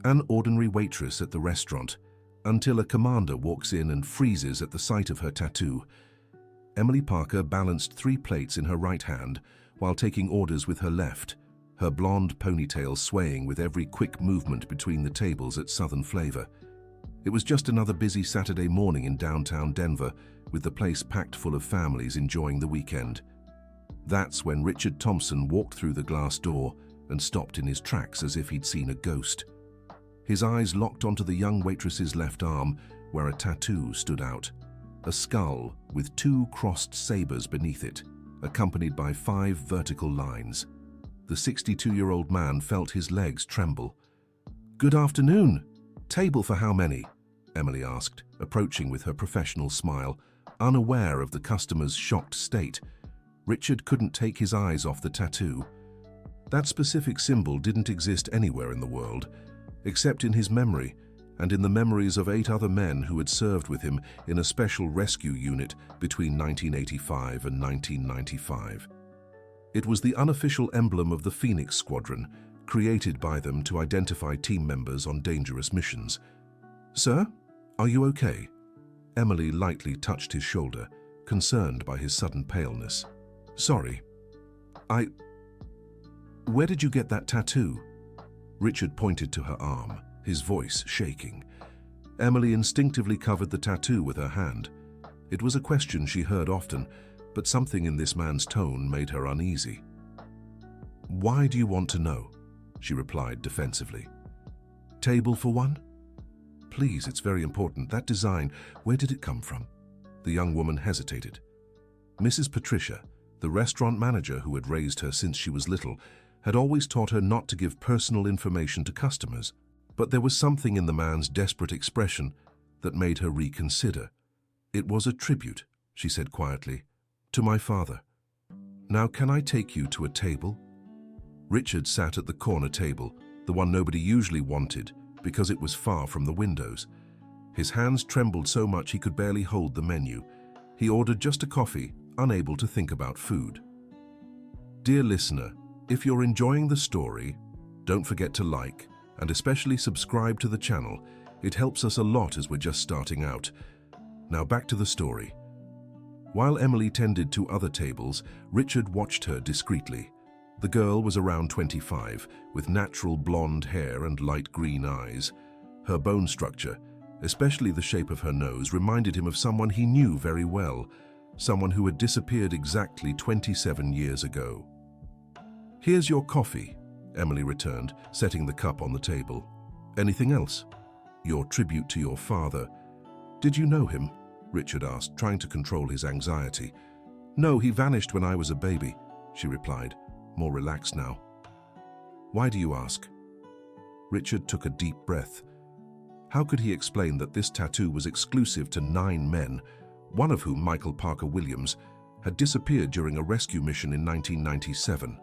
an ordinary waitress at the restaurant, until a commander walks in and freezes at the sight of her tattoo. Emily Parker balanced 3 plates in her right hand while taking orders with her left, her blonde ponytail swaying with every quick movement between the tables at Southern Flavor. It was just another busy Saturday morning in downtown Denver, with the place packed full of families enjoying the weekend. That's when Richard Thompson walked through the glass door and stopped in his tracks as if he'd seen a ghost. His eyes locked onto the young waitress's left arm, where a tattoo stood out. A skull with 2 crossed sabers beneath it, accompanied by 5 vertical lines. The 62-year-old man felt his legs tremble. "Good afternoon. Table for how many?" Emily asked, approaching with her professional smile, unaware of the customer's shocked state. Richard couldn't take his eyes off the tattoo. That specific symbol didn't exist anywhere in the world, except in his memory and in the memories of 8 other men who had served with him in a special rescue unit between 1985 and 1995. It was the unofficial emblem of the Phoenix Squadron, created by them to identify team members on dangerous missions. "Sir, are you okay?" Emily lightly touched his shoulder, concerned by his sudden paleness. "Sorry. Where did you get that tattoo?" Richard pointed to her arm, his voice shaking. Emily instinctively covered the tattoo with her hand. It was a question she heard often, but something in this man's tone made her uneasy. "Why do you want to know?" she replied defensively. "Table for one?" "Please, it's very important. That design, where did it come from?" The young woman hesitated. Mrs. Patricia, the restaurant manager who had raised her since she was little, had always taught her not to give personal information to customers. But there was something in the man's desperate expression that made her reconsider. "It was a tribute," she said quietly, "to my father. Now can I take you to a table?" Richard sat at the corner table, the one nobody usually wanted because it was far from the windows. His hands trembled so much he could barely hold the menu. He ordered just a coffee, unable to think about food. Dear listener, if you're enjoying the story, don't forget to like and especially subscribe to the channel. It helps us a lot as we're just starting out. Now back to the story. While Emily tended to other tables, Richard watched her discreetly. The girl was around 25, with natural blonde hair and light green eyes. Her bone structure, especially the shape of her nose, reminded him of someone he knew very well, someone who had disappeared exactly 27 years ago. "Here's your coffee," Emily returned, setting the cup on the table. "Anything else?" "Your tribute to your father." "Did you know him?" Richard asked, trying to control his anxiety. "No, he vanished when I was a baby," she replied, more relaxed now. "Why do you ask?" Richard took a deep breath. How could he explain that this tattoo was exclusive to 9 men, one of whom, Michael Parker Williams, had disappeared during a rescue mission in 1997?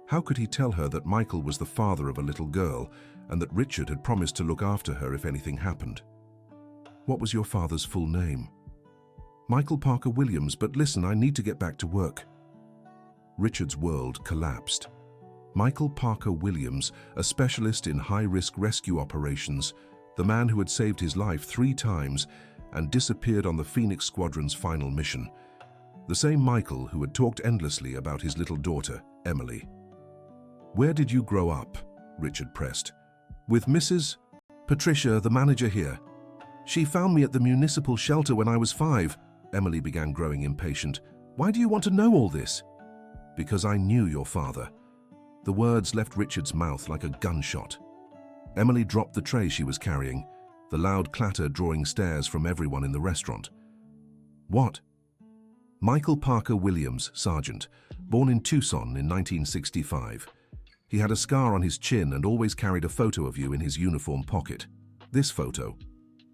How could he tell her that Michael was the father of a little girl and that Richard had promised to look after her if anything happened? "What was your father's full name?" "Michael Parker Williams, but listen, I need to get back to work." Richard's world collapsed. Michael Parker Williams, a specialist in high-risk rescue operations, the man who had saved his life 3 times and disappeared on the Phoenix Squadron's final mission. The same Michael who had talked endlessly about his little daughter, Emily. "Where did you grow up?" Richard pressed. "With Mrs. Patricia, the manager here. She found me at the municipal shelter when I was 5. Emily began growing impatient. "Why do you want to know all this?" "Because I knew your father." The words left Richard's mouth like a gunshot. Emily dropped the tray she was carrying, the loud clatter drawing stares from everyone in the restaurant. "What?" "Michael Parker Williams, Sergeant, born in Tucson in 1965. He had a scar on his chin and always carried a photo of you in his uniform pocket. This photo."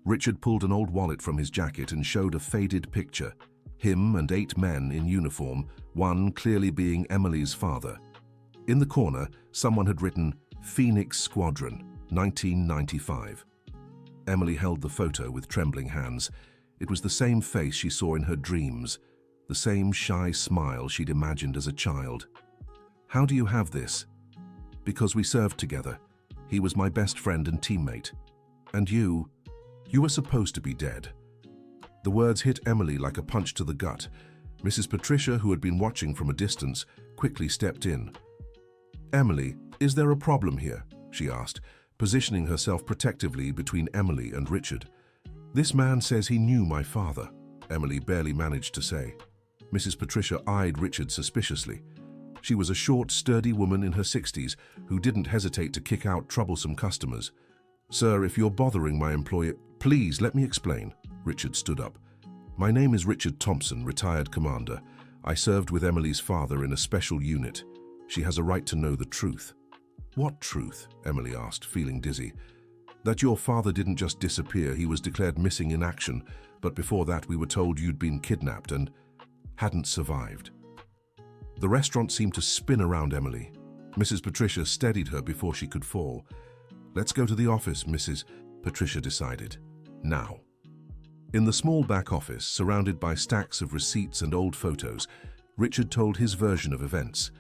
Richard pulled an old wallet from his jacket and showed a faded picture. Him and 8 men in uniform, one clearly being Emily's father. In the corner, someone had written, "Phoenix Squadron, 1995. Emily held the photo with trembling hands. It was the same face she saw in her dreams, the same shy smile she'd imagined as a child. "How do you have this?" "Because we served together. He was my best friend and teammate. And you were supposed to be dead." The words hit Emily like a punch to the gut. Mrs. Patricia, who had been watching from a distance, quickly stepped in. "Emily, is there a problem here?" she asked, positioning herself protectively between Emily and Richard. "This man says he knew my father," Emily barely managed to say. Mrs. Patricia eyed Richard suspiciously. She was a short, sturdy woman in her 60s who didn't hesitate to kick out troublesome customers. "Sir, if you're bothering my employer—" "Please, let me explain." Richard stood up. "My name is Richard Thompson, retired commander. I served with Emily's father in a special unit. She has a right to know the truth." "What truth?" Emily asked, feeling dizzy. "That your father didn't just disappear, he was declared missing in action, but before that we were told you'd been kidnapped and hadn't survived." The restaurant seemed to spin around Emily. Mrs. Patricia steadied her before she could fall. "Let's go to the office," Mrs. Patricia decided. "Now." In the small back office, surrounded by stacks of receipts and old photos, Richard told his version of events.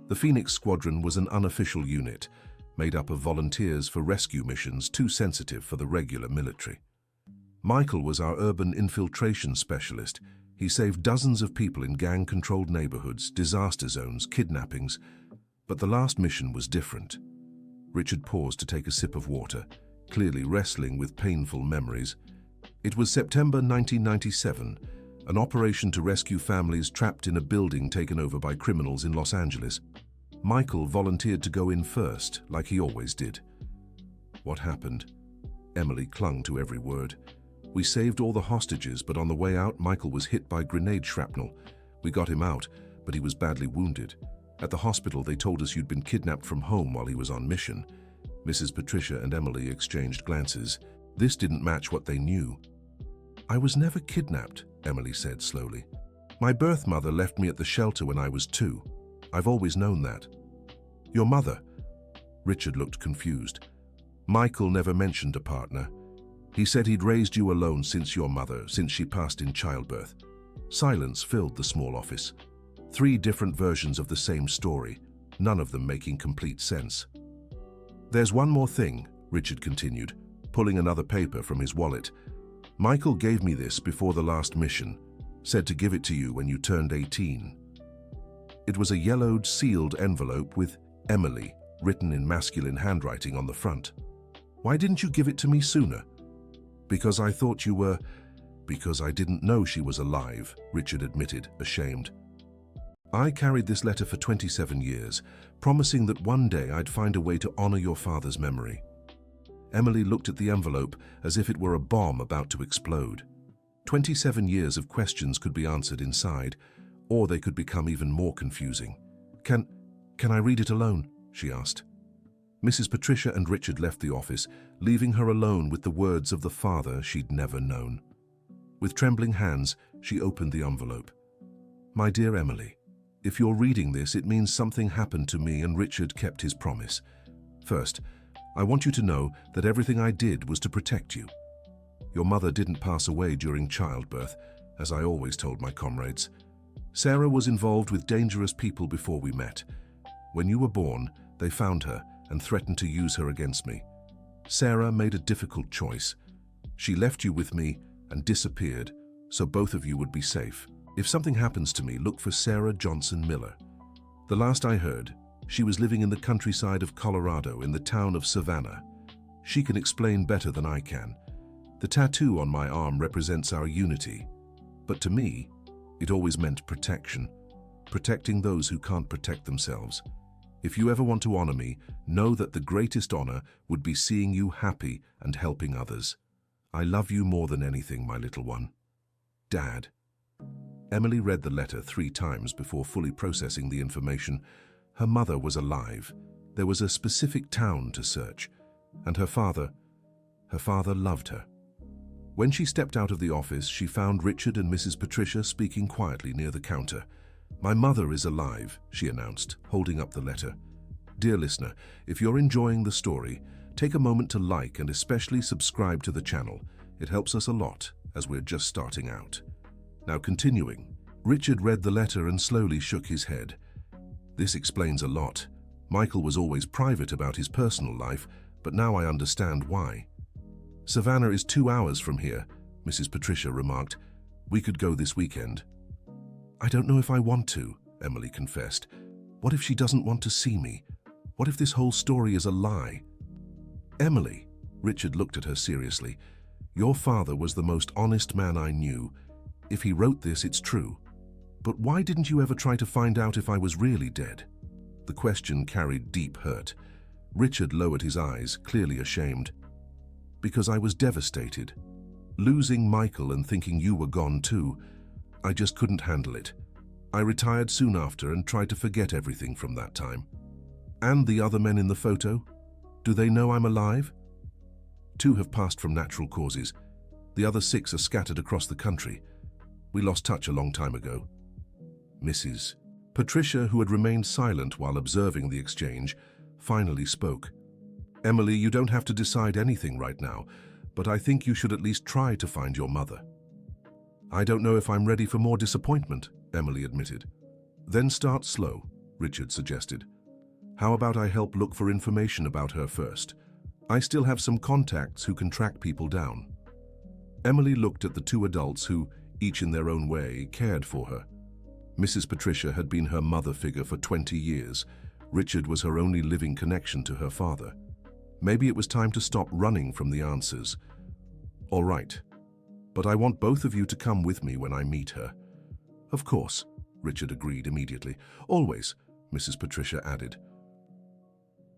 The Phoenix Squadron was an unofficial unit, made up of volunteers for rescue missions too sensitive for the regular military. Michael was our urban infiltration specialist. He saved dozens of people in gang-controlled neighborhoods, disaster zones, kidnappings. But the last mission was different. Richard paused to take a sip of water, clearly wrestling with painful memories. It was September 1997, an operation to rescue families trapped in a building taken over by criminals in Los Angeles. Michael volunteered to go in first, like he always did. What happened? Emily clung to every word. "We saved all the hostages, but on the way out, Michael was hit by grenade shrapnel. We got him out, but he was badly wounded. At the hospital, they told us you'd been kidnapped from home while he was on mission." Mrs. Patricia and Emily exchanged glances. This didn't match what they knew. "I was never kidnapped," Emily said slowly. "My birth mother left me at the shelter when I was 2. I've always known that." "Your mother?" Richard looked confused. "Michael never mentioned a partner. He said he'd raised you alone since she passed in childbirth." Silence filled the small office. 3 different versions of the same story, none of them making complete sense. "There's one more thing," Richard continued, pulling another paper from his wallet. "Michael gave me this before the last mission, said to give it to you when you turned 18. It was a yellowed, sealed envelope with Emily written in masculine handwriting on the front. Why didn't you give it to me sooner?" "Because I thought you were—" "Because I didn't know she was alive," Richard admitted, ashamed. "I carried this letter for 27 years, promising that one day I'd find a way to honor your father's memory." Emily looked at the envelope as if it were a bomb about to explode. 27 years of questions could be answered inside, or they could become even more confusing. Can I read it alone?" she asked. Mrs. Patricia and Richard left the office, leaving her alone with the words of the father she'd never known. With trembling hands, she opened the envelope. "My dear Emily, if you're reading this, it means something happened to me and Richard kept his promise. First, I want you to know that everything I did was to protect you. Your mother didn't pass away during childbirth, as I always told my comrades. Sarah was involved with dangerous people before we met. When you were born, they found her and threatened to use her against me. Sarah made a difficult choice. She left you with me and disappeared, so both of you would be safe. If something happens to me, look for Sarah Johnson Miller. The last I heard, she was living in the countryside of Colorado in the town of Savannah. She can explain better than I can. The tattoo on my arm represents our unity. But to me, it always meant protection. Protecting those who can't protect themselves. If you ever want to honor me, know that the greatest honor would be seeing you happy and helping others. I love you more than anything, my little one. Dad." Emily read the letter 3 times before fully processing the information. Her mother was alive. There was a specific town to search. And her father loved her. When she stepped out of the office, she found Richard and Mrs. Patricia speaking quietly near the counter. "My mother is alive," she announced, holding up the letter. Dear listener, if you're enjoying the story, take a moment to like and especially subscribe to the channel. It helps us a lot, as we're just starting out. Now continuing, Richard read the letter and slowly shook his head. This explains a lot. Michael was always private about his personal life, but now I understand why. Savannah is 2 hours from here, Mrs. Patricia remarked. We could go this weekend. I don't know if I want to, Emily confessed. What if she doesn't want to see me? What if this whole story is a lie? Emily, Richard looked at her seriously, your father was the most honest man I knew. If he wrote this, it's true. But why didn't you ever try to find out if I was really dead? The question carried deep hurt. Richard lowered his eyes, clearly ashamed. Because I was devastated. Losing Michael and thinking you were gone too, I just couldn't handle it. I retired soon after and tried to forget everything from that time. And the other men in the photo? Do they know I'm alive? 2 have passed from natural causes. The other 6 are scattered across the country. We lost touch a long time ago. Mrs. Patricia, who had remained silent while observing the exchange, finally spoke. Emily, you don't have to decide anything right now, but I think you should at least try to find your mother. I don't know if I'm ready for more disappointment, Emily admitted. Then start slow, Richard suggested. How about I help look for information about her first? I still have some contacts who can track people down. Emily looked at the 2 adults who, each in their own way, cared for her. Mrs. Patricia had been her mother figure for 20 years. Richard was her only living connection to her father. Maybe it was time to stop running from the answers. All right, but I want both of you to come with me when I meet her. Of course, Richard agreed immediately. Always, Mrs. Patricia added.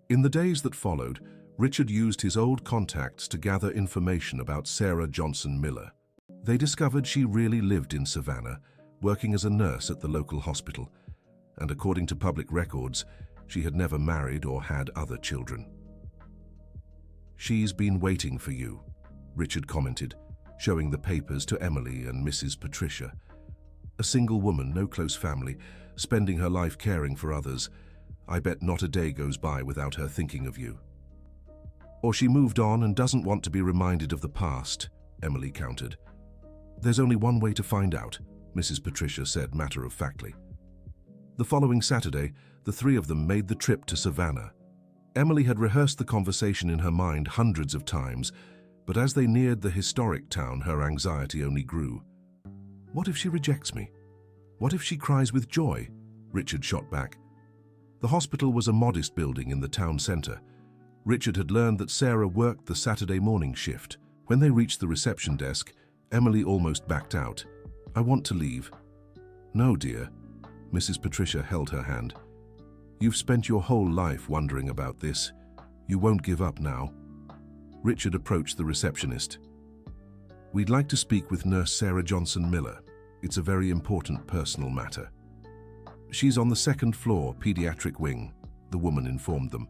In the days that followed, Richard used his old contacts to gather information about Sarah Johnson Miller. They discovered she really lived in Savannah, working as a nurse at the local hospital, and according to public records, she had never married or had other children. She's been waiting for you, Richard commented, showing the papers to Emily and Mrs. Patricia. A single woman, no close family, spending her life caring for others. I bet not a day goes by without her thinking of you. Or she moved on and doesn't want to be reminded of the past, Emily countered. There's only one way to find out, Mrs. Patricia said matter-of-factly. The following Saturday, the 3 of them made the trip to Savannah. Emily had rehearsed the conversation in her mind hundreds of times, but as they neared the historic town, her anxiety only grew. What if she rejects me? What if she cries with joy? Richard shot back. The hospital was a modest building in the town center. Richard had learned that Sarah worked the Saturday morning shift. When they reached the reception desk, Emily almost backed out. I want to leave. No, dear. Mrs. Patricia held her hand. You've spent your whole life wondering about this. You won't give up now. Richard approached the receptionist. We'd like to speak with Nurse Sarah Johnson Miller. It's a very important personal matter. She's on the 2nd floor, pediatric wing, the woman informed them.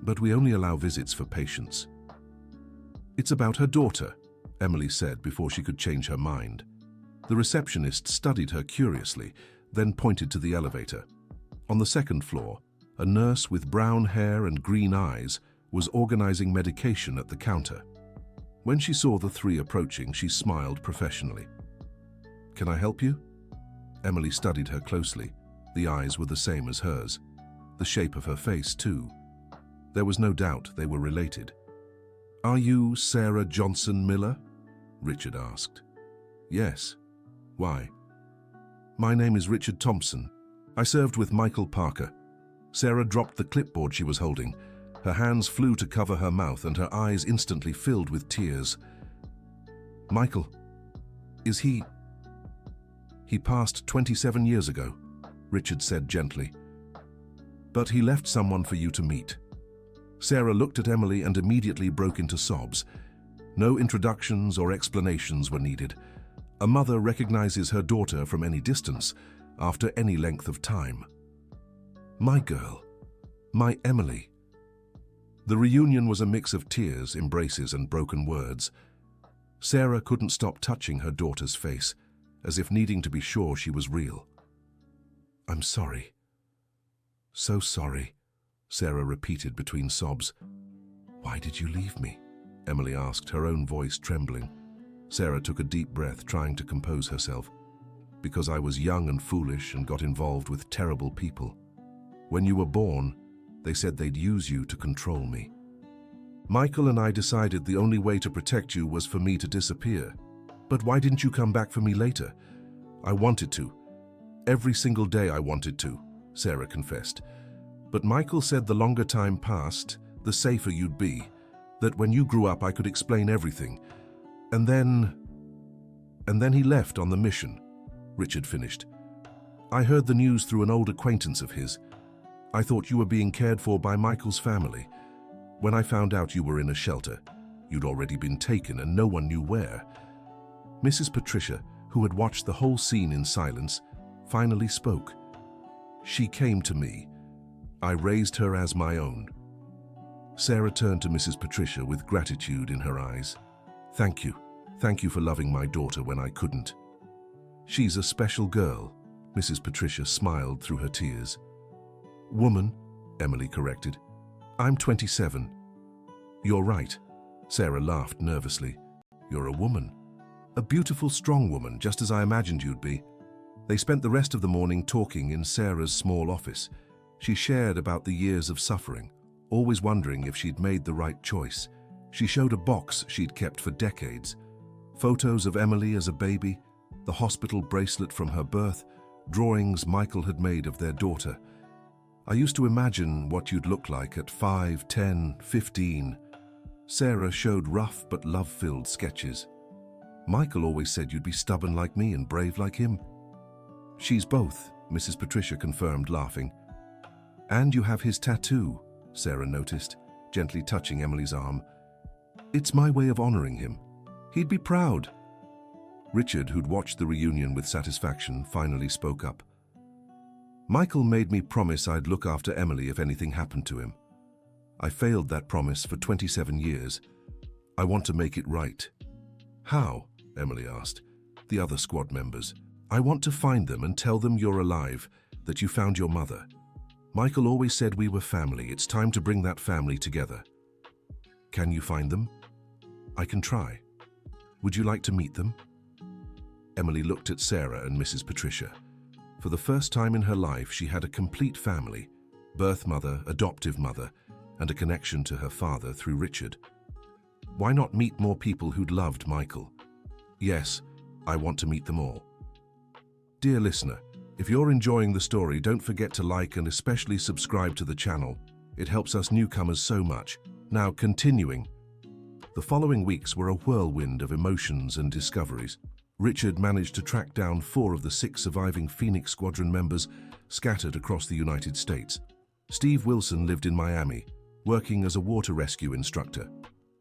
But we only allow visits for patients. It's about her daughter, Emily said before she could change her mind. The receptionist studied her curiously, then pointed to the elevator. On the 2nd floor, a nurse with brown hair and green eyes was organizing medication at the counter. When she saw the 3 approaching, she smiled professionally. Can I help you? Emily studied her closely. The eyes were the same as hers. The shape of her face, too. There was no doubt they were related. Are you Sarah Johnson Miller? Richard asked. Yes. Why? My name is Richard Thompson. I served with Michael Parker. Sarah dropped the clipboard she was holding. Her hands flew to cover her mouth and her eyes instantly filled with tears. Michael, is he... He passed 27 years ago, Richard said gently. But he left someone for you to meet. Sarah looked at Emily and immediately broke into sobs. No introductions or explanations were needed. A mother recognizes her daughter from any distance, after any length of time. My girl, my Emily. The reunion was a mix of tears, embraces, and broken words. Sarah couldn't stop touching her daughter's face, as if needing to be sure she was real. I'm sorry. So sorry, Sarah repeated between sobs. Why did you leave me? Emily asked, her own voice trembling. Sarah took a deep breath, trying to compose herself. Because I was young and foolish and got involved with terrible people. When you were born, they said they'd use you to control me. Michael and I decided the only way to protect you was for me to disappear. But why didn't you come back for me later? I wanted to. Every single day I wanted to, Sarah confessed. But Michael said the longer time passed, the safer you'd be, that when you grew up I could explain everything. And then he left on the mission, Richard finished. I heard the news through an old acquaintance of his. I thought you were being cared for by Michael's family. When I found out you were in a shelter, you'd already been taken and no one knew where. Mrs. Patricia, who had watched the whole scene in silence, finally spoke. She came to me. I raised her as my own. Sarah turned to Mrs. Patricia with gratitude in her eyes. Thank you. Thank you for loving my daughter when I couldn't. She's a special girl, Mrs. Patricia smiled through her tears. Woman, Emily corrected. I'm 27. You're right, Sarah laughed nervously. You're a woman. A beautiful, strong woman, just as I imagined you'd be. They spent the rest of the morning talking in Sarah's small office. She shared about the years of suffering, always wondering if she'd made the right choice. She showed a box she'd kept for decades. Photos of Emily as a baby, the hospital bracelet from her birth, drawings Michael had made of their daughter. I used to imagine what you'd look like at 5, 10, 15. Sarah showed rough but love-filled sketches. Michael always said you'd be stubborn like me and brave like him. She's both, Mrs. Patricia confirmed, laughing. And you have his tattoo, Sarah noticed, gently touching Emily's arm. It's my way of honoring him. He'd be proud. Richard, who'd watched the reunion with satisfaction, finally spoke up. Michael made me promise I'd look after Emily if anything happened to him. I failed that promise for 27 years. I want to make it right. How? Emily asked. The other squad members. I want to find them and tell them you're alive, that you found your mother. Michael always said we were family. It's time to bring that family together. Can you find them? I can try. Would you like to meet them? Emily looked at Sarah and Mrs. Patricia. For the first time in her life, she had a complete family, birth mother, adoptive mother, and a connection to her father through Richard. Why not meet more people who'd loved Michael? Yes, I want to meet them all. Dear listener, if you're enjoying the story, don't forget to like and especially subscribe to the channel. It helps us newcomers so much. Now, continuing. The following weeks were a whirlwind of emotions and discoveries. Richard managed to track down 4 of the 6 surviving Phoenix Squadron members scattered across the United States. Steve Wilson lived in Miami, working as a water rescue instructor.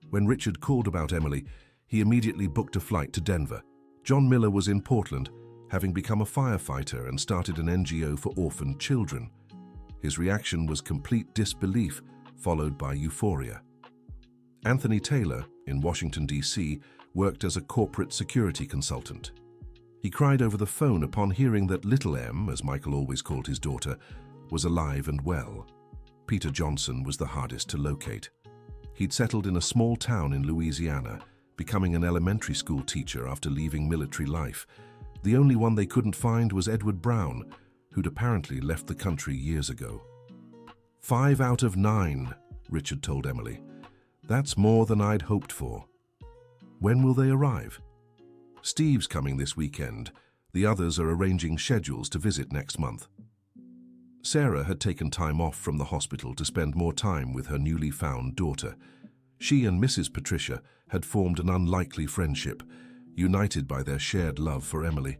When Richard called about Emily, he immediately booked a flight to Denver. John Miller was in Portland, having become a firefighter and started an NGO for orphaned children. His reaction was complete disbelief, followed by euphoria. Anthony Taylor, in Washington, D.C., worked as a corporate security consultant. He cried over the phone upon hearing that little M, as Michael always called his daughter, was alive and well. Peter Johnson was the hardest to locate. He'd settled in a small town in Louisiana, becoming an elementary school teacher after leaving military life. The only one they couldn't find was Edward Brown, who'd apparently left the country years ago. 5 out of 9, Richard told Emily. That's more than I'd hoped for. When will they arrive? Steve's coming this weekend. The others are arranging schedules to visit next month. Sarah had taken time off from the hospital to spend more time with her newly found daughter. She and Mrs. Patricia had formed an unlikely friendship, united by their shared love for Emily.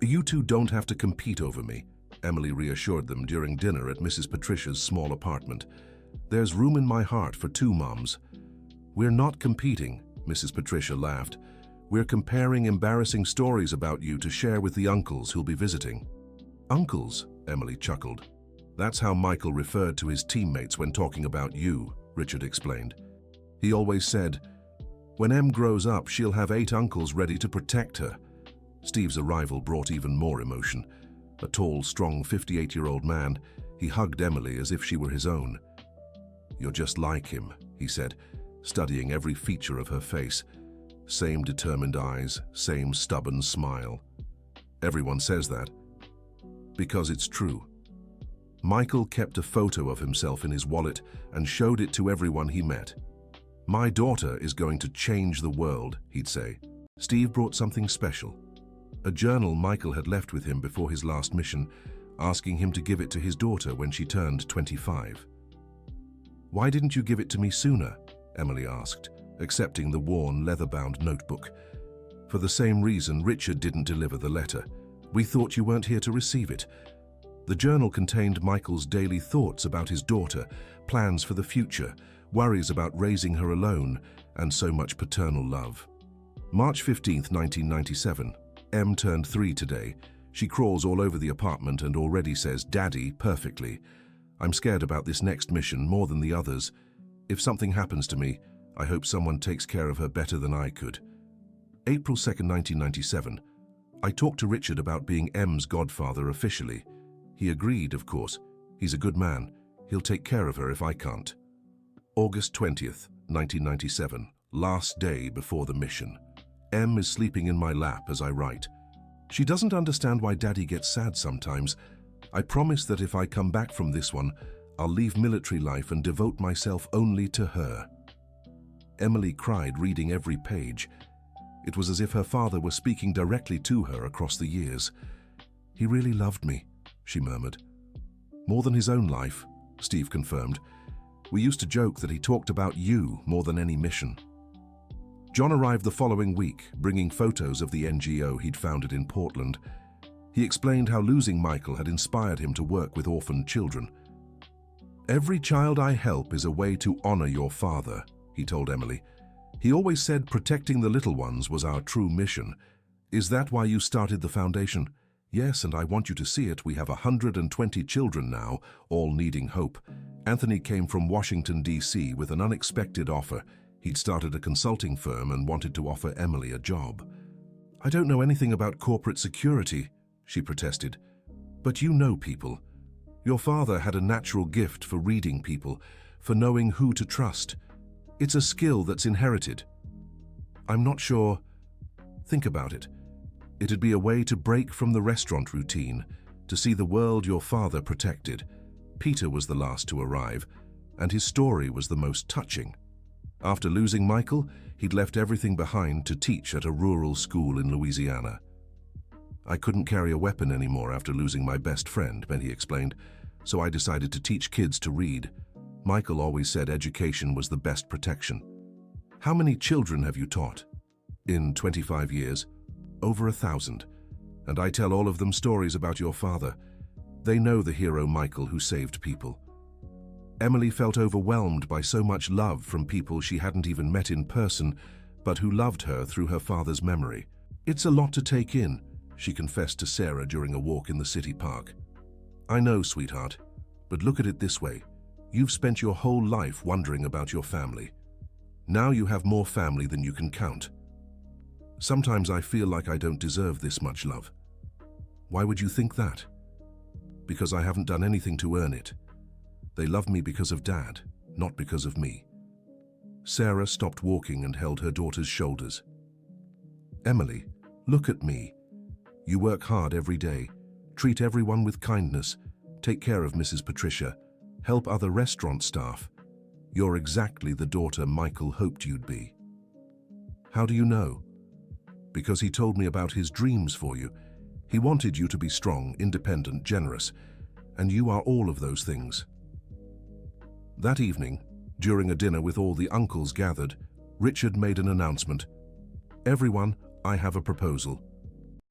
You two don't have to compete over me, Emily reassured them during dinner at Mrs. Patricia's small apartment. There's room in my heart for 2 moms. We're not competing, Mrs. Patricia laughed. We're comparing embarrassing stories about you to share with the uncles who'll be visiting. Uncles, Emily chuckled. That's how Michael referred to his teammates when talking about you, Richard explained. He always said, when Em grows up, she'll have 8 uncles ready to protect her. Steve's arrival brought even more emotion. A tall, strong 58-year-old man, he hugged Emily as if she were his own. You're just like him, he said, studying every feature of her face. Same determined eyes, same stubborn smile. Everyone says that. Because it's true. Michael kept a photo of himself in his wallet and showed it to everyone he met. "My daughter is going to change the world," he'd say. Steve brought something special. A journal Michael had left with him before his last mission, asking him to give it to his daughter when she turned 25. "Why didn't you give it to me sooner?" Emily asked, accepting the worn, leather-bound notebook. "For the same reason Richard didn't deliver the letter. We thought you weren't here to receive it." The journal contained Michael's daily thoughts about his daughter, plans for the future, worries about raising her alone, and so much paternal love. March 15th, 1997. Em turned 3 today. She crawls all over the apartment and already says "Daddy" perfectly. "I'm scared about this next mission more than the others. If something happens to me, I hope someone takes care of her better than I could." April 2nd, 1997. I talked to Richard about being Em's godfather officially. He agreed, of course. He's a good man. He'll take care of her if I can't. August 20th, 1997. Last day before the mission. Em is sleeping in my lap as I write. She doesn't understand why Daddy gets sad sometimes. I promise that if I come back from this one, I'll leave military life and devote myself only to her. Emily cried reading every page. It was as if her father were speaking directly to her across the years. "He really loved me," she murmured. "More than his own life," Steve confirmed. "We used to joke that he talked about you more than any mission." John arrived the following week, bringing photos of the NGO he'd founded in Portland. He explained how losing Michael had inspired him to work with orphaned children. "Every child I help is a way to honor your father," he told Emily. "He always said protecting the little ones was our true mission. Is that why you started the foundation?" "Yes, and I want you to see it. We have 120 children now, all needing hope." Anthony came from Washington, D.C. with an unexpected offer. He'd started a consulting firm and wanted to offer Emily a job. "I don't know anything about corporate security," she protested. "But you know people. Your father had a natural gift for reading people, for knowing who to trust. It's a skill that's inherited." "I'm not sure." "Think about it. It'd be a way to break from the restaurant routine, to see the world your father protected." Peter was the last to arrive, and his story was the most touching. After losing Michael, he'd left everything behind to teach at a rural school in Louisiana. "I couldn't carry a weapon anymore after losing my best friend," Benny explained, "so I decided to teach kids to read. Michael always said education was the best protection." "How many children have you taught?" "In 25 years, over 1,000. And I tell all of them stories about your father. They know the hero Michael who saved people." Emily felt overwhelmed by so much love from people she hadn't even met in person, but who loved her through her father's memory. "It's a lot to take in," she confessed to Sarah during a walk in the city park. "I know, sweetheart, but look at it this way. You've spent your whole life wondering about your family. Now you have more family than you can count. Sometimes I feel like I don't deserve this much love." "Why would you think that?" "Because I haven't done anything to earn it. They love me because of Dad, not because of me." Sarah stopped walking and held her daughter's shoulders. "Emily, look at me. You work hard every day, treat everyone with kindness, take care of Mrs. Patricia, help other restaurant staff. You're exactly the daughter Michael hoped you'd be." "How do you know?" "Because he told me about his dreams for you. He wanted you to be strong, independent, generous, and you are all of those things." That evening, during a dinner with all the uncles gathered, Richard made an announcement. "Everyone, I have a proposal.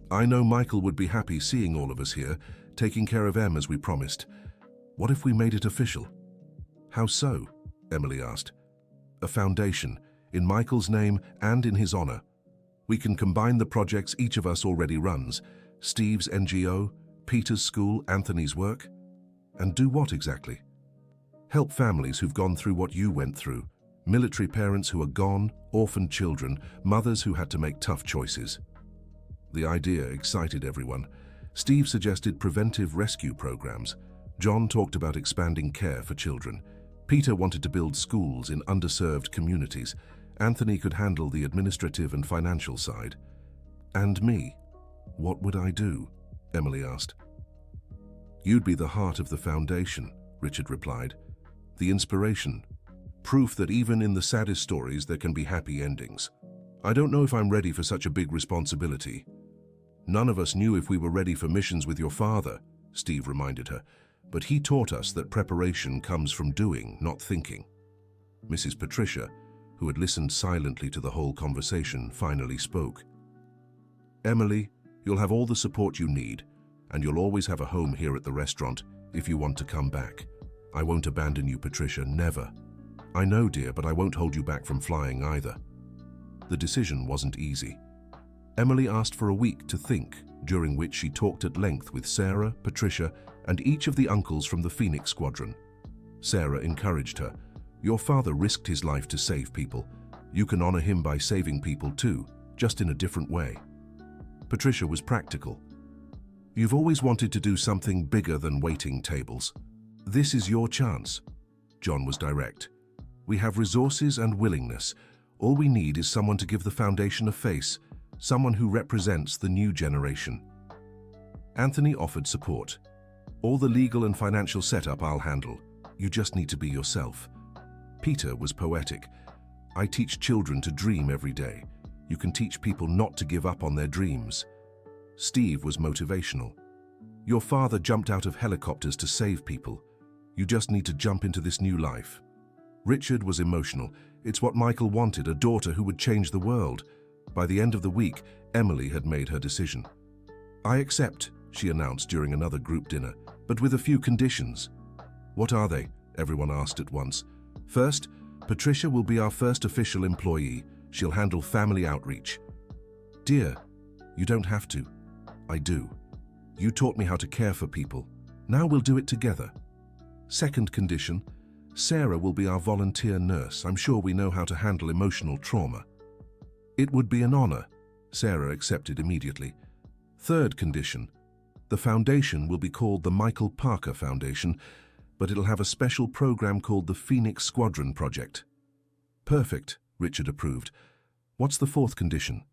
I know Michael would be happy seeing all of us here, taking care of Em as we promised. What if we made it official?" "How so?" Emily asked. "A foundation, in Michael's name and in his honor. We can combine the projects each of us already runs, Steve's NGO, Peter's school, Anthony's work. And do what exactly? Help families who've gone through what you went through, military parents who are gone, orphaned children, mothers who had to make tough choices." The idea excited everyone. Steve suggested preventive rescue programs. John talked about expanding care for children. Peter wanted to build schools in underserved communities. Anthony could handle the administrative and financial side. "And me? What would I do?" Emily asked. "You'd be the heart of the foundation," Richard replied. "The inspiration. Proof that even in the saddest stories there can be happy endings. I don't know if I'm ready for such a big responsibility. None of us knew if we were ready for missions with your father, Steve reminded her, but he taught us that preparation comes from doing, not thinking. Mrs. Patricia, who had listened silently to the whole conversation, finally spoke. Emily, you'll have all the support you need, and you'll always have a home here at the restaurant if you want to come back. I won't abandon you, Patricia, never. I know, dear, but I won't hold you back from flying either. The decision wasn't easy. Emily asked for a week to think, during which she talked at length with Sarah, Patricia, and each of the uncles from the Phoenix Squadron. Sarah encouraged her. Your father risked his life to save people. You can honor him by saving people too, just in a different way. Patricia was practical. You've always wanted to do something bigger than waiting tables. This is your chance. John was direct. We have resources and willingness. All we need is someone to give the foundation a face, someone who represents the new generation. Anthony offered support. All the legal and financial setup I'll handle. You just need to be yourself. Peter was poetic. I teach children to dream every day. You can teach people not to give up on their dreams. Steve was motivational. Your father jumped out of helicopters to save people. You just need to jump into this new life. Richard was emotional. It's what Michael wanted, a daughter who would change the world. By the end of the week, Emily had made her decision. I accept, she announced during another group dinner, but with a few conditions. What are they? Everyone asked at once. First, Patricia will be our first official employee. She'll handle family outreach. Dear, you don't have to. I do. You taught me how to care for people. Now we'll do it together. Second condition, Sarah will be our volunteer nurse. I'm sure we know how to handle emotional trauma. It would be an honor. Sarah accepted immediately. Third condition, the foundation will be called the Michael Parker Foundation, but it'll have a special program called the Phoenix Squadron Project. Perfect, Richard approved. What's the fourth condition?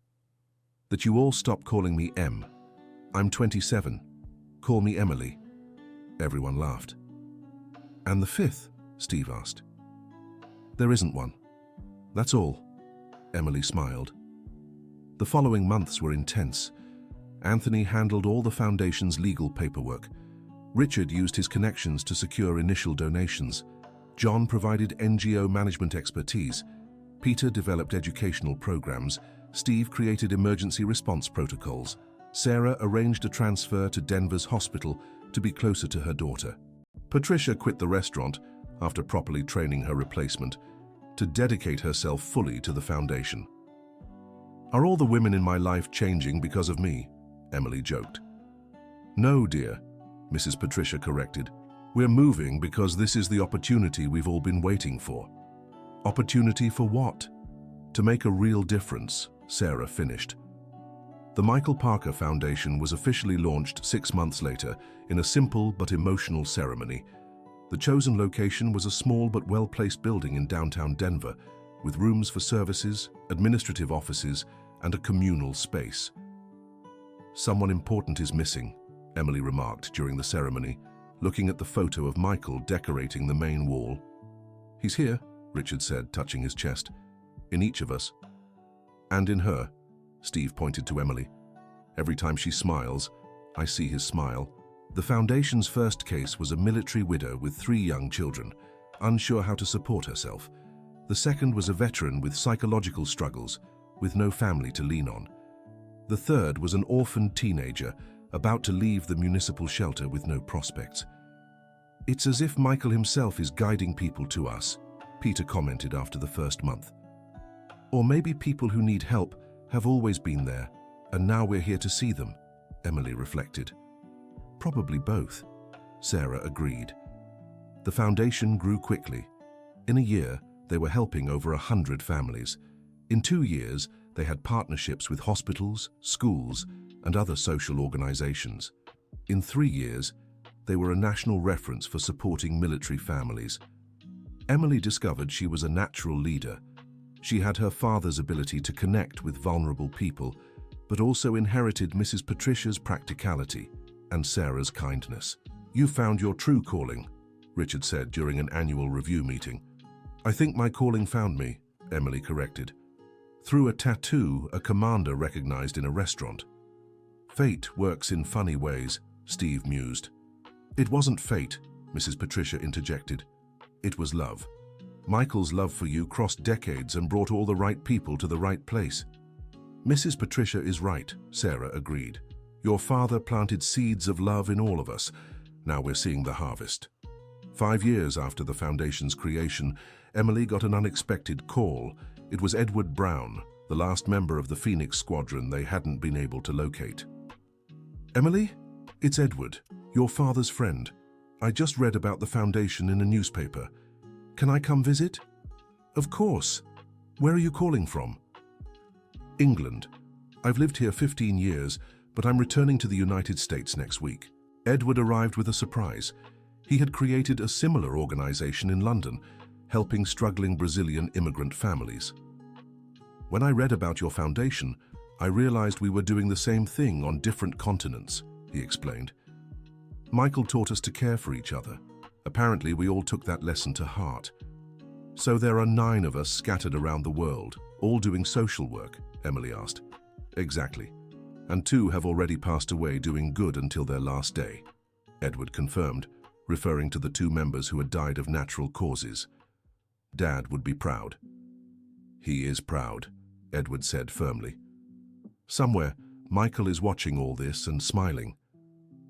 That you all stop calling me Em. I'm 27. Call me Emily. Everyone laughed. And the fifth? Steve asked. There isn't one. That's all. Emily smiled. The following months were intense. Anthony handled all the foundation's legal paperwork. Richard used his connections to secure initial donations. John provided NGO management expertise. Peter developed educational programs. Steve created emergency response protocols. Sarah arranged a transfer to Denver's hospital to be closer to her daughter. Patricia quit the restaurant, after properly training her replacement, to dedicate herself fully to the foundation. Are all the women in my life changing because of me? Emily joked. No, dear, Mrs. Patricia corrected. We're moving because this is the opportunity we've all been waiting for. Opportunity for what? To make a real difference, Sarah finished. The Michael Parker Foundation was officially launched 6 months later in a simple but emotional ceremony. The chosen location was a small but well-placed building in downtown Denver, with rooms for services, administrative offices, and a communal space. Someone important is missing, Emily remarked during the ceremony, looking at the photo of Michael decorating the main wall. He's here, Richard said, touching his chest. In each of us. And in her, Steve pointed to Emily. Every time she smiles, I see his smile. The foundation's first case was a military widow with 3 young children, unsure how to support herself. The second was a veteran with psychological struggles, with no family to lean on. The third was an orphaned teenager about to leave the municipal shelter with no prospects. It's as if Michael himself is guiding people to us, Peter commented after the first month. Or maybe people who need help have always been there, and now we're here to see them, Emily reflected. Probably both, Sarah agreed. The foundation grew quickly. In a year, they were helping over 100 families. In 2 years, they had partnerships with hospitals, schools, and other social organizations. In 3 years, they were a national reference for supporting military families. Emily discovered she was a natural leader. She had her father's ability to connect with vulnerable people, but also inherited Mrs. Patricia's practicality and Sarah's kindness. You found your true calling, Richard said during an annual review meeting. I think my calling found me, Emily corrected. Through a tattoo a commander recognized in a restaurant. Fate works in funny ways, Steve mused. It wasn't fate, Mrs. Patricia interjected. It was love. Michael's love for you crossed decades and brought all the right people to the right place. Mrs. Patricia is right, Sarah agreed. Your father planted seeds of love in all of us. Now we're seeing the harvest. 5 years after the Foundation's creation, Emily got an unexpected call. It was Edward Brown, the last member of the Phoenix Squadron they hadn't been able to locate. Emily, it's Edward, your father's friend. I just read about the Foundation in a newspaper. Can I come visit? Of course. Where are you calling from? England. I've lived here 15 years, but I'm returning to the United States next week. Edward arrived with a surprise. He had created a similar organization in London, helping struggling Brazilian immigrant families. When I read about your foundation, I realized we were doing the same thing on different continents, he explained. Michael taught us to care for each other. Apparently, we all took that lesson to heart. So there are 9 of us scattered around the world, all doing social work, Emily asked. Exactly. And 2 have already passed away doing good until their last day, Edward confirmed, referring to the 2 members who had died of natural causes. Dad would be proud. He is proud, Edward said firmly. Somewhere, Michael is watching all this and smiling.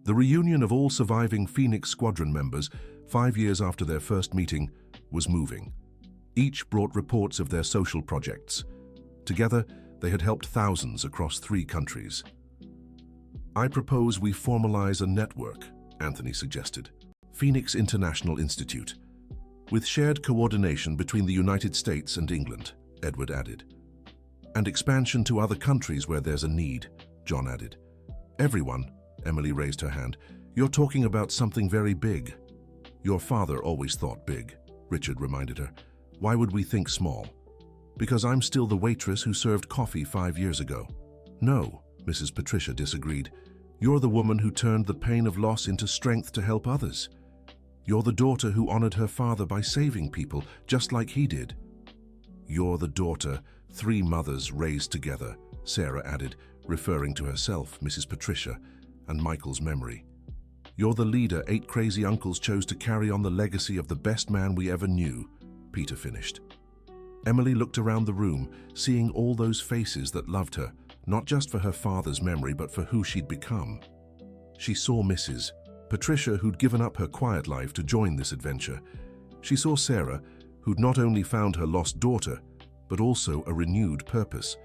The reunion of all surviving Phoenix Squadron members 5 years after their first meeting was moving. Each brought reports of their social projects. Together, they had helped thousands across 3 countries. I propose we formalize a network, Anthony suggested. Phoenix International Institute, with shared coordination between the United States and England, Edward added. And expansion to other countries where there's a need, John added. Everyone, Emily raised her hand, you're talking about something very big. Your father always thought big, Richard reminded her. Why would we think small? Because I'm still the waitress who served coffee 5 years ago. No, Mrs. Patricia disagreed. You're the woman who turned the pain of loss into strength to help others. You're the daughter who honored her father by saving people, just like he did. You're the daughter 3 mothers raised together, Sarah added, referring to herself, Mrs. Patricia, and Michael's memory. You're the leader 8 crazy uncles chose to carry on the legacy of the best man we ever knew, Peter finished. Emily looked around the room, seeing all those faces that loved her, not just for her father's memory, but for who she'd become. She saw Mrs. Patricia, who'd given up her quiet life to join this adventure. She saw Sarah, who'd not only found her lost daughter, but also a renewed purpose.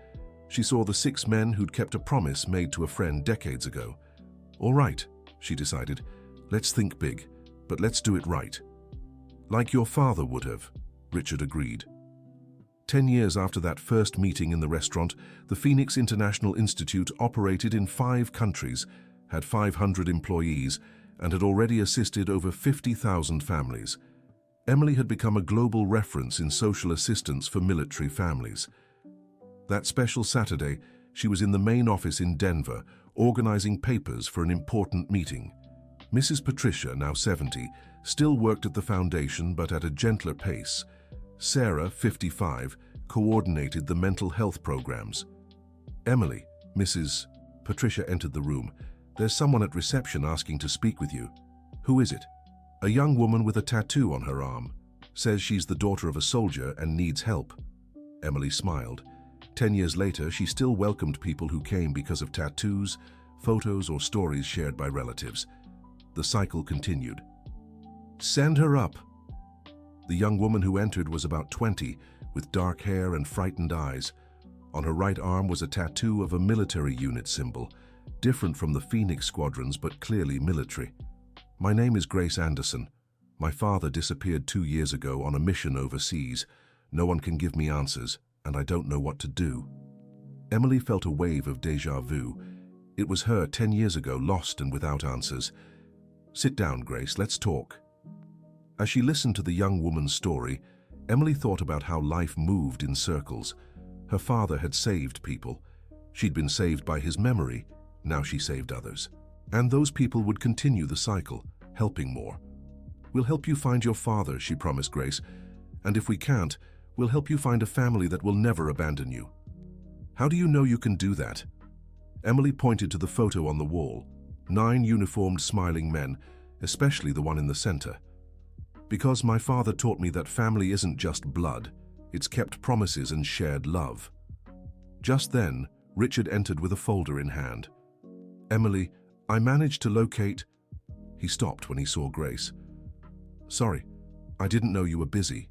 She saw the 6 men who'd kept a promise made to a friend decades ago. All right, she decided, let's think big, but let's do it right. Like your father would have, Richard agreed. 10 years after that first meeting in the restaurant, the Phoenix International Institute operated in 5 countries, had 500 employees, and had already assisted over 50,000 families. Emily had become a global reference in social assistance for military families. That special Saturday, she was in the main office in Denver, organizing papers for an important meeting. Mrs. Patricia, now 70, still worked at the foundation but at a gentler pace. Sarah, 55, coordinated the mental health programs. Emily, Mrs. Patricia entered the room. There's someone at reception asking to speak with you. Who is it? A young woman with a tattoo on her arm. Says she's the daughter of a soldier and needs help. Emily smiled. 10 years later, she still welcomed people who came because of tattoos, photos, or stories shared by relatives. The cycle continued. Send her up. The young woman who entered was about 20, with dark hair and frightened eyes. On her right arm was a tattoo of a military unit symbol, different from the Phoenix Squadrons but clearly military. My name is Grace Anderson. My father disappeared 2 years ago on a mission overseas. No one can give me answers, and I don't know what to do. Emily felt a wave of déjà vu. It was her 10 years ago, lost and without answers. Sit down, Grace, let's talk. As she listened to the young woman's story, Emily thought about how life moved in circles. Her father had saved people. She'd been saved by his memory. Now she saved others. And those people would continue the cycle, helping more. We'll help you find your father, she promised Grace. And if we can't, we'll help you find a family that will never abandon you. How do you know you can do that? Emily pointed to the photo on the wall. 9 uniformed, smiling men, especially the one in the center. Because my father taught me that family isn't just blood, it's kept promises and shared love. Just then, Richard entered with a folder in hand. Emily, I managed to locate... He stopped when he saw Grace. Sorry, I didn't know you were busy.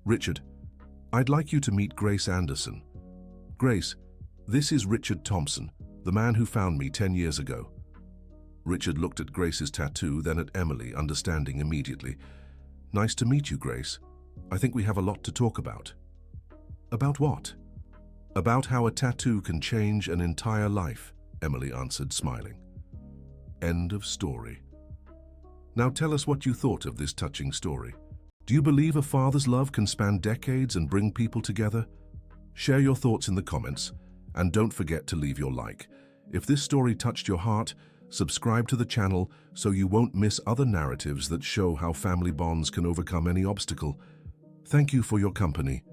Richard, I'd like you to meet Grace Anderson. Grace, this is Richard Thompson, the man who found me 10 years ago. Richard looked at Grace's tattoo, then at Emily, understanding immediately. Nice to meet you, Grace. I think we have a lot to talk about. About what? About how a tattoo can change an entire life, Emily answered, smiling. End of story. Now tell us what you thought of this touching story. Do you believe a father's love can span decades and bring people together? Share your thoughts in the comments, and don't forget to leave your like. If this story touched your heart, subscribe to the channel so you won't miss other narratives that show how family bonds can overcome any obstacle. Thank you for your company.